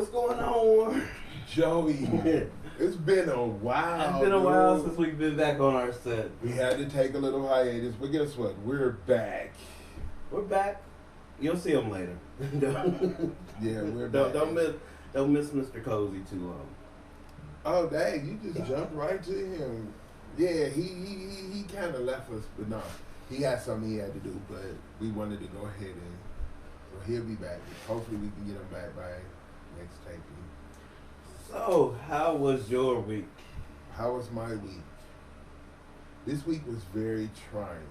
What's going on? Joey, it's been a while. It's been a while since we've been back on our set. We had to take a little hiatus, but guess what? We're back. We're back. You'll see him later. Yeah, we're back. Don't miss Mr. Cozy too long. Oh, dang, you just jumped right to him. Yeah, he kind of left us, but no, he had something he had to do, but we wanted to go ahead and, so he'll be back. Hopefully we can get him back by next taping. So, how was your week? How was my week? This week was very trying.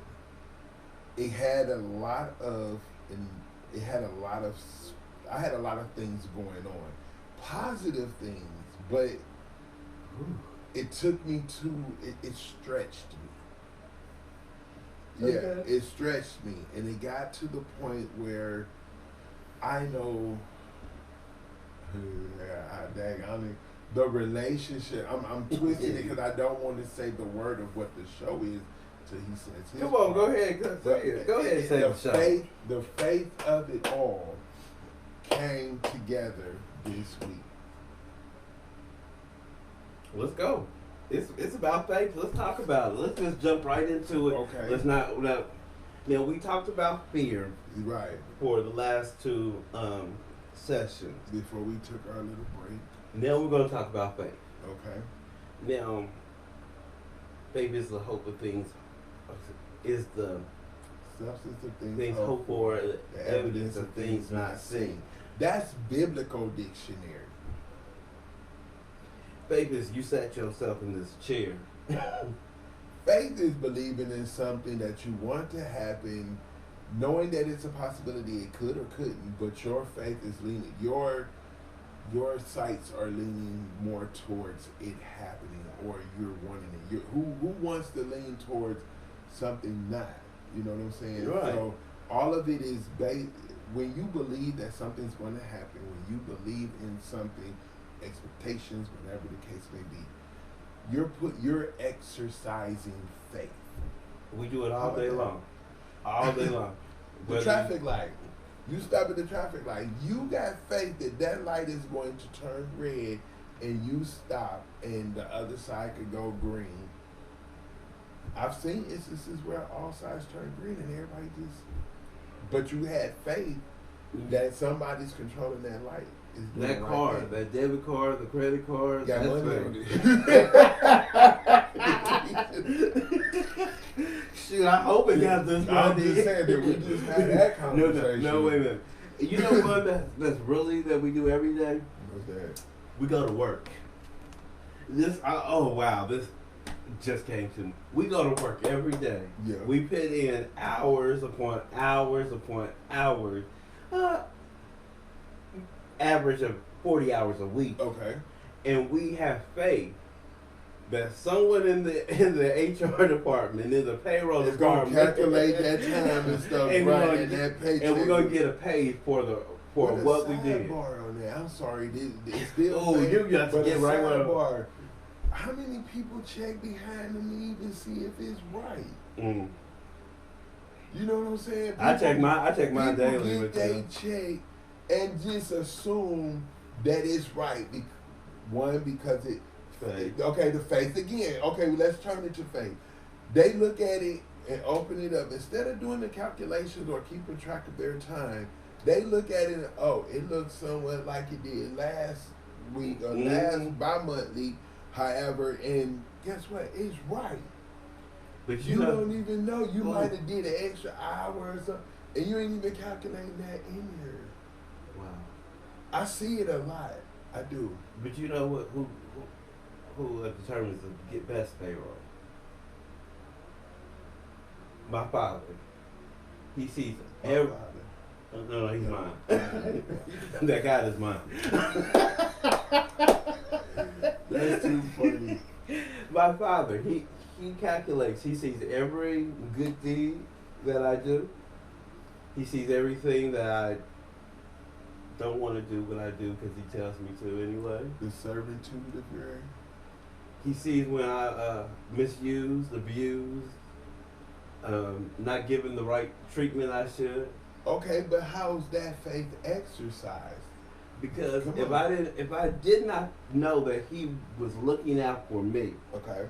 It had a lot of, I had a lot of things going on. Positive things, but it took me to, it stretched me. Yeah, Okay. it stretched me. And it got to the point where I know, the relationship, I'm twisting it because I don't want to say the word of what the show is till he says his Come on, part. go ahead. Go ahead and say the show. The faith of it all came together this week. Let's go. It's about faith. Let's talk about it. Let's just jump right into it. Okay. Let's not. Now we talked about fear Right. for the last two sessions. Before we took our little break. Now we're going to talk about faith. Okay. Now, faith is the hope of things. Is the Substance of things hoped for, the evidence of things not seen. That's biblical dictionary. Faith is you sat yourself in this chair. Faith is believing in something that you want to happen, knowing that it's a possibility it could or couldn't, but your faith is leaning, your sights are leaning more towards it happening, or you're wanting it. Who wants to lean towards something not? You know what I'm saying? Right. So all of it is based, when you believe that something's going to happen, when you believe in something, expectations, whatever the case may be, you're exercising faith. We do it all day long. All day long. The traffic light. You stop at the traffic light. You got faith that that light is going to turn red, and you stop, and the other side could go green. I've seen instances where all sides turn green, and everybody just. But you had faith that somebody's controlling that light. That card, that debit card, the credit card. Got that's money on it. Shoot, I hope it got this money. I'm just saying that we just had that conversation. No, wait a minute. You know what that's really that we do every day? What's that? We go to work. This just came to me. We go to work every day. Yeah. We put in hours upon hours upon hours. Average of 40 hours a week. Okay. And we have faith that someone in the HR department, in the payroll It's gonna department, calculate that time and stuff, and right? And that paycheck. and we're gonna get a pay for what we did. Sidebar on that. I'm sorry, it's still. Oh, you got to get right where. Sidebar. How many people check behind them to even see if it's right? Mm. You know what I'm saying? I check mine daily. People With get they you. check and just assume that it's right. One, because it. Faith. Okay, the faith again. Okay, well, let's turn it to faith. They look at it and open it up. Instead of doing the calculations or keeping track of their time, they look at it and, it looks somewhat like it did last week or last bi-monthly, however, and guess what? It's right. But You don't even know. You might have did an extra hour or something, and you ain't even calculating that in here. Wow. I see it a lot. I do. But you know what? Who determines the best payroll? My father. He sees every. No, he's mine. That God is mine. That's too funny. My father, he calculates. He sees every good deed that I do. He sees everything that I don't want to do, but I do because he tells me to anyway. The servitude of your. He sees when I misuse, abuse, not given the right treatment I should. Okay, but how's that faith exercised? Because Come if on. if I did not know that he was looking out for me, Okay.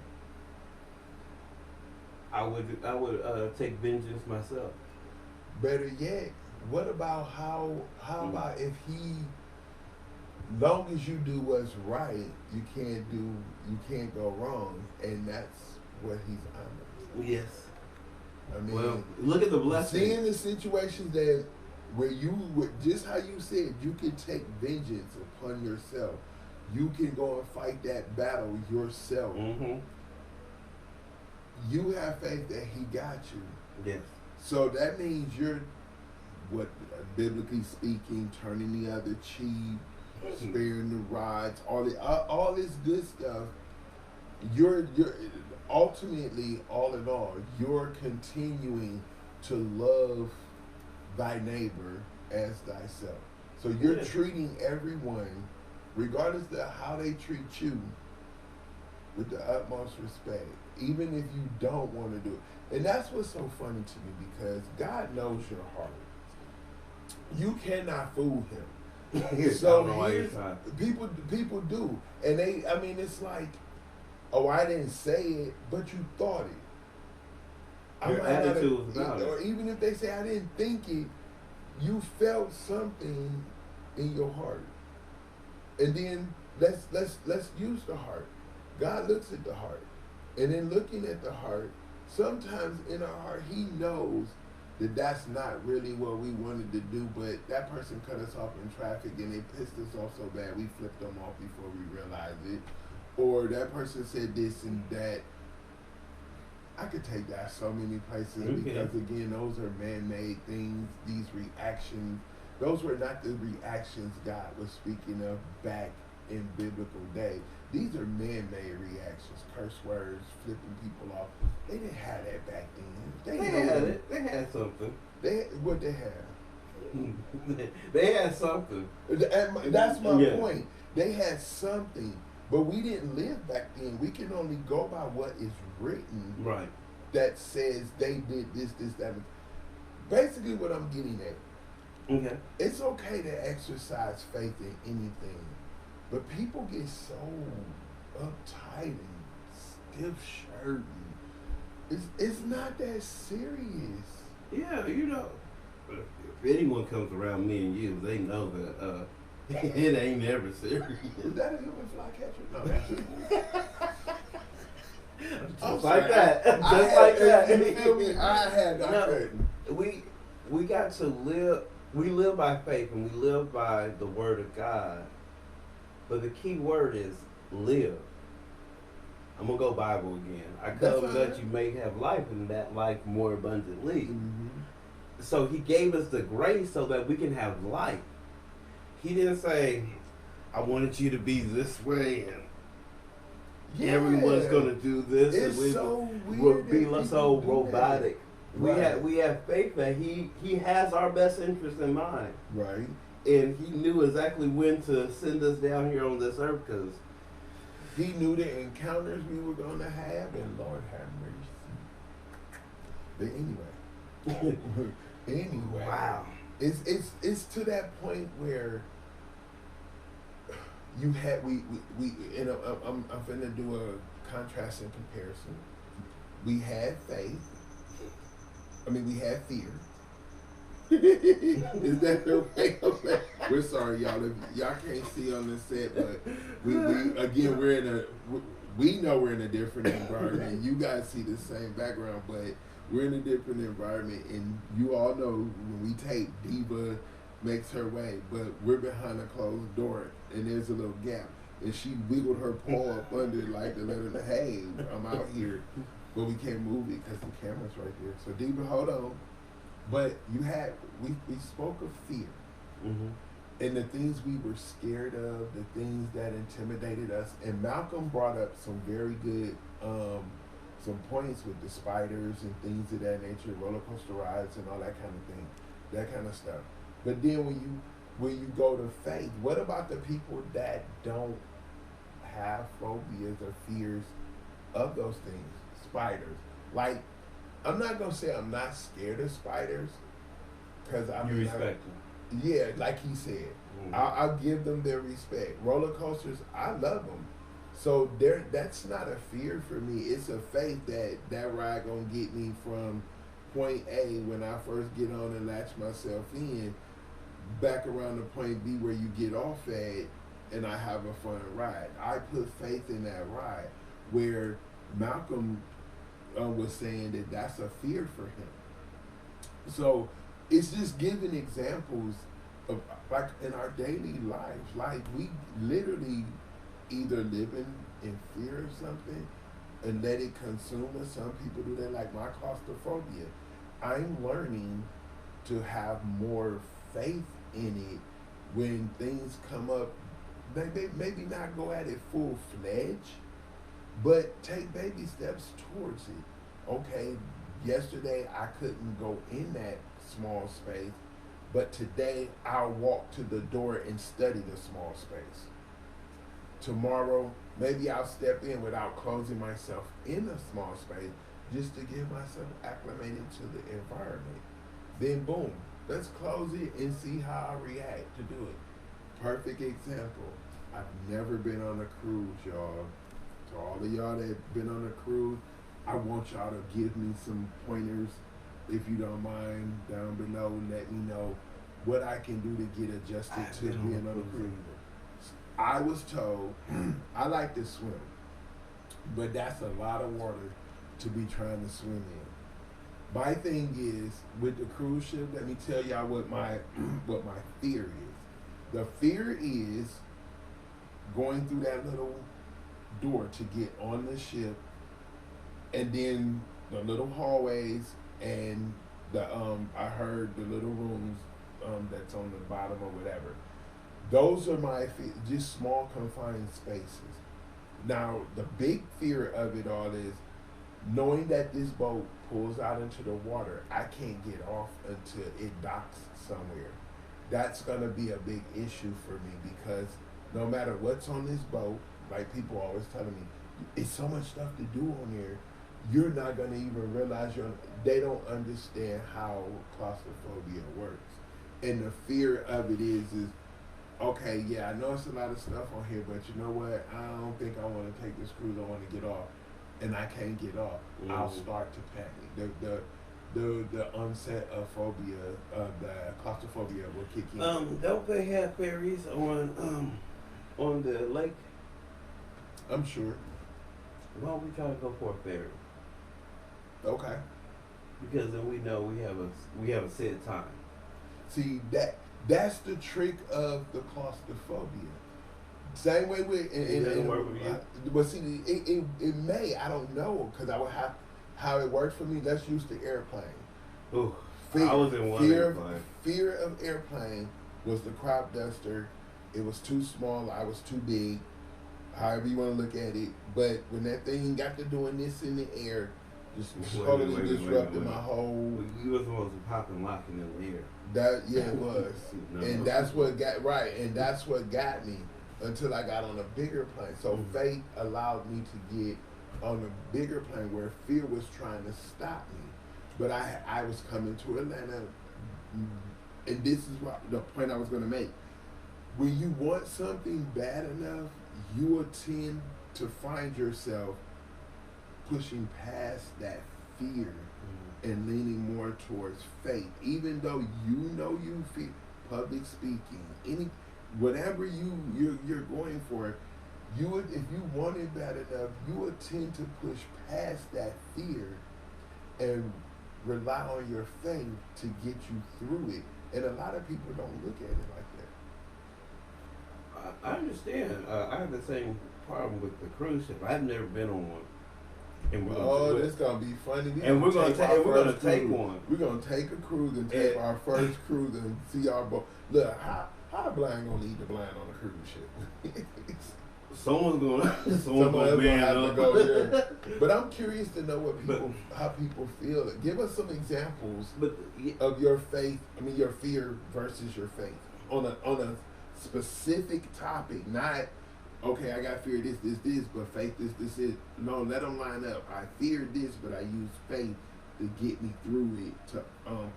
I would take vengeance myself. Better yet, what about how about if he, long as you do what's right, you can't go wrong, and that's what he's honoring. Yes. I mean, Well, look at the blessing. seeing the situations that where just how you said, you can take vengeance upon yourself. You can go and fight that battle yourself. Mm-hmm. You have faith that he got you. Yes. So that means you're, what, biblically speaking, turning the other cheek, sparing the rods, all this good stuff. You're ultimately, all in all, you're continuing to love thy neighbor as thyself. So you're treating everyone, regardless of how they treat you, with the utmost respect, even if you don't want to do it. And that's what's so funny to me, because God knows your heart. You cannot fool him. So people do, and I mean, it's like, oh, I didn't say it, but you thought it. Your attitude was about it. Or even if they say I didn't think it, you felt something in your heart. And then let's use the heart. God looks at the heart, and in looking at the heart, sometimes in our heart, he knows that that's not really what we wanted to do, but that person cut us off in traffic and they pissed us off so bad we flipped them off before we realized it. Or that person said this and that. I could take that so many places, because again, those are man-made things. These reactions, those were not the reactions God was speaking of back in biblical day. These are man-made reactions, curse words, flipping people off. They didn't have that back then. They had it. They had something. What they have? They had something. That's my point. They had something, but we didn't live back then. We can only go by what is written. Right. That says they did this, that. Basically, what I'm getting at. Okay. It's okay to exercise faith in anything, but people get so uptight and stiff-shirted. It's not that serious. Yeah, you know, if anyone comes around me and you, they know that it ain't never serious. Is that a human flycatcher? No, that's just like that. Just like that. You feel me? I had that. No, we got to live. We live by faith and we live by the word of God. But the key word is live. I'm gonna go Bible again. I come that you may have life and that life more abundantly. Mm-hmm. So he gave us the grace so that we can have life. He didn't say, I wanted you to be this way and everyone's gonna do this. It's and so we'll weird. be so robotic. Right. We have faith that he has our best interest in mind. Right. And he knew exactly when to send us down here on this earth, because he knew the encounters we were going to have, and Lord have mercy. But anyway, wow, it's to that point where you had we you know, I'm finna do a contrast and comparison. We had faith. I mean, we had fear. Is that okay? We're sorry, y'all. If y'all can't see on the set, but we again, we know we're in a different environment. You guys see the same background, but we're in a different environment, and you all know when we tape, Diva makes her way, but we're behind a closed door, and there's a little gap, and she wiggled her paw up under it like to let her know, hey, I'm out here, but we can't move it because the camera's right there. So Diva, hold on. But we spoke of fear, mm-hmm. and the things we were scared of, the things that intimidated us. And Malcolm brought up some very good some points with the spiders and things of that nature, roller coaster rides and all that kind of thing, that kind of stuff. But then when you go to faith, what about the people that don't have phobias or fears of those things? Spiders, I'm not gonna say I'm not scared of spiders, because I respect them. Yeah, like he said, Mm-hmm. I'll give them their respect. Roller coasters, I love them. So there, that's not a fear for me. It's a faith that that ride gonna get me from point A when I first get on and latch myself in, back around to point B where you get off at, and I have a fun ride. I put faith in that ride. Where Malcolm was saying that that's a fear for him. So it's just giving examples of like in our daily lives, like we literally either living in fear of something and let it consume us. Some people do that, like my claustrophobia. I'm learning to have more faith in it when things come up. Maybe not go at it full fledged, but take baby steps towards it. Okay, yesterday I couldn't go in that small space, but today I'll walk to the door and study the small space. Tomorrow, maybe I'll step in without closing myself in a small space just to get myself acclimated to the environment. Then, boom, let's close it and see how I react to do it. Perfect example. I've never been on a cruise, y'all. To all of y'all that have been on a cruise, I want y'all to give me some pointers, if you don't mind, down below. Let me know what I can do to get adjusted to being on a cruise. I was told I like to swim, but that's a lot of water to be trying to swim in. My thing is with the cruise ship. Let me tell y'all what my what my fear is. The fear is going through that little door to get on the ship, and then the little hallways and the I heard the little rooms that's on the bottom or whatever. Those are my just small confined spaces. Now the big fear of it all is knowing that this boat pulls out into the water. I can't get off until it docks somewhere. That's gonna be a big issue for me because no matter what's on this boat, like people always telling me, it's so much stuff to do on here. You're not gonna even realize they don't understand how claustrophobia works. And the fear of it is okay, yeah, I know it's a lot of stuff on here, but you know what? I don't think I want to take this cruise. I want to get off, and I can't get off. Mm-hmm. I'll start to panic. The onset of phobia, the claustrophobia will kick in. Don't they have ferries on the lake? I'm sure. Why don't we try to go for a ferry? Okay. Because then we know we have a set time. See that's the trick of the claustrophobia. Same way with but see it may, I don't know, because I would have how it works for me. Let's use the airplane. Ooh, I was in one airplane. Fear of airplane was the crop duster. It was too small. I was too big. However you want to look at it. But when that thing got to doing this in the air, just totally disrupted my whole. You was supposed to pop and lock in the air. It was, and that's what got right, and that's what got me until I got on a bigger plane. So faith allowed me to get on a bigger plane where fear was trying to stop me. But I was coming to Atlanta, and this is what the point I was going to make. When you want something bad enough, you will tend to find yourself pushing past that fear and leaning more towards faith. Even though you know you feel public speaking, whatever you're going for, you would, if you want it bad enough, you would tend to push past that fear and rely on your faith to get you through it. And a lot of people don't look at it like that. I understand. I have the same problem with the cruise ship. I've never been on one. And this is gonna be funny. We're gonna take one. We're gonna take a cruise and take our first cruise and see our boat. Look, how the blind gonna eat the blind on a cruise ship? Someone's gonna have to go there. But I'm curious to know how people feel. Give us some examples of your faith. I mean, your fear versus your faith on a specific topic, not. Okay, I got fear this, but faith this is. No, let them line up. I fear this, but I use faith to get me through it, to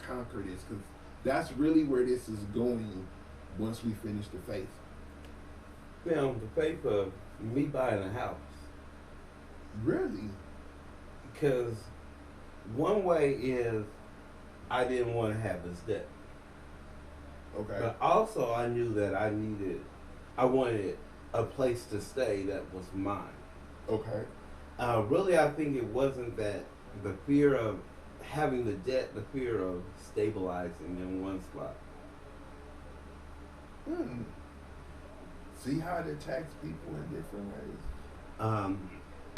conquer this. Because That's really where this is going once we finish the faith. Now, the faith of me buying a house. Really? Because one way is I didn't want to have this debt. Okay. But also I knew that I wanted a place to stay that was mine. Okay. Really, I think it wasn't that the fear of having the debt, the fear of stabilizing in one spot. See how it attacks people in different ways?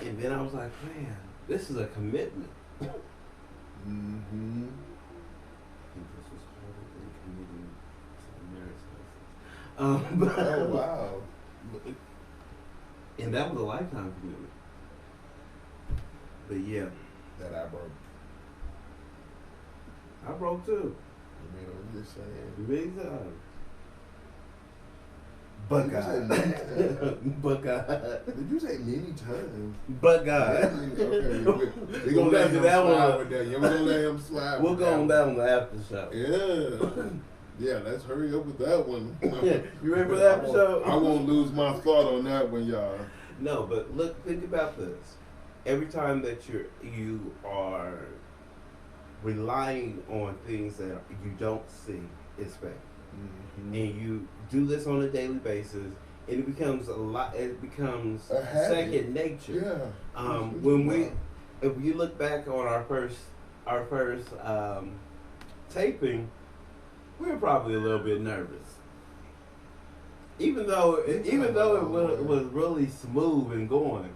And then I was like, man, this is a commitment. Mm-hmm. I think this was harder than committing to the marriage license. Oh, wow. And that was a lifetime commitment. But yeah, That I broke. I broke too. I mean, I'm just saying. Big time. But Did you say God. many times? But God. Did you say many times? But God. Okay, we're going to let him slide with that. We're going to let him slide We'll with go that on one. down the after show. Yeah. Yeah, let's hurry up with that one. You ready for the after show? I won't lose my thought on that one, y'all. No, but look, think about this. Every time that you are relying on things that you don't see, it's faith. Mm-hmm. And you do this on a daily basis, and it becomes a lot. It becomes A habit. second nature. Yeah. If you look back on our first taping, we were probably a little bit nervous. Even though it was really smooth and going,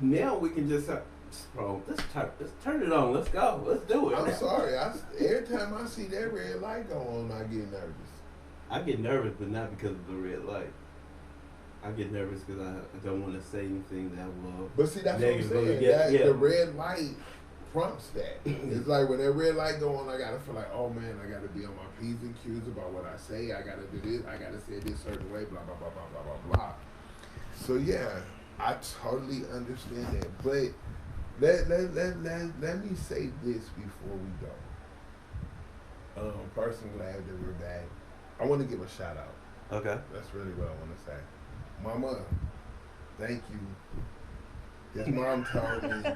now we can just bro, let's turn it on. Let's go. Let's do it. I'm sorry. Every time I see that red light go on, I get nervous. I get nervous, but not because of the red light. I get nervous because I don't want to say anything that will. But see, that's what I'm saying. Yeah. The red light prompts that. It's like when that red light go on, I gotta feel like, oh man, I gotta be on my P's and Q's about what I say. I gotta do this. I gotta say it this certain way. Blah blah blah blah blah blah blah. So yeah, I totally understand that. But let me say this before we go. First, I'm glad that we're back. I want to give a shout out. Okay. That's really what I want to say. Mama, thank you. Yes, Mom told me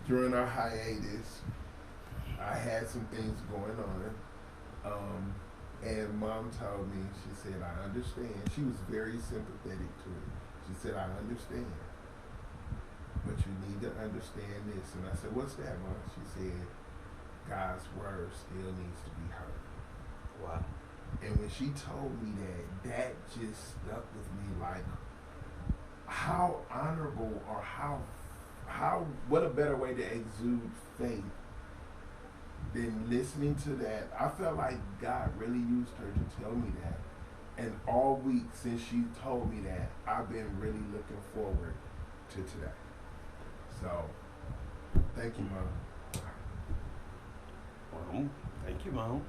during our hiatus, I had some things going on. And Mom told me, she said, I understand. She was very sympathetic to it. She said, I understand. But you need to understand this. And I said, what's that, Mom? She said, God's word still needs to be heard. Wow. And when she told me that just stuck with me like, how honorable or how what a better way to exude faith than listening to that. I felt like God really used her to tell me that. And all week since she told me that, I've been really looking forward to today. So, thank you, Mom. Well, thank you, Mom.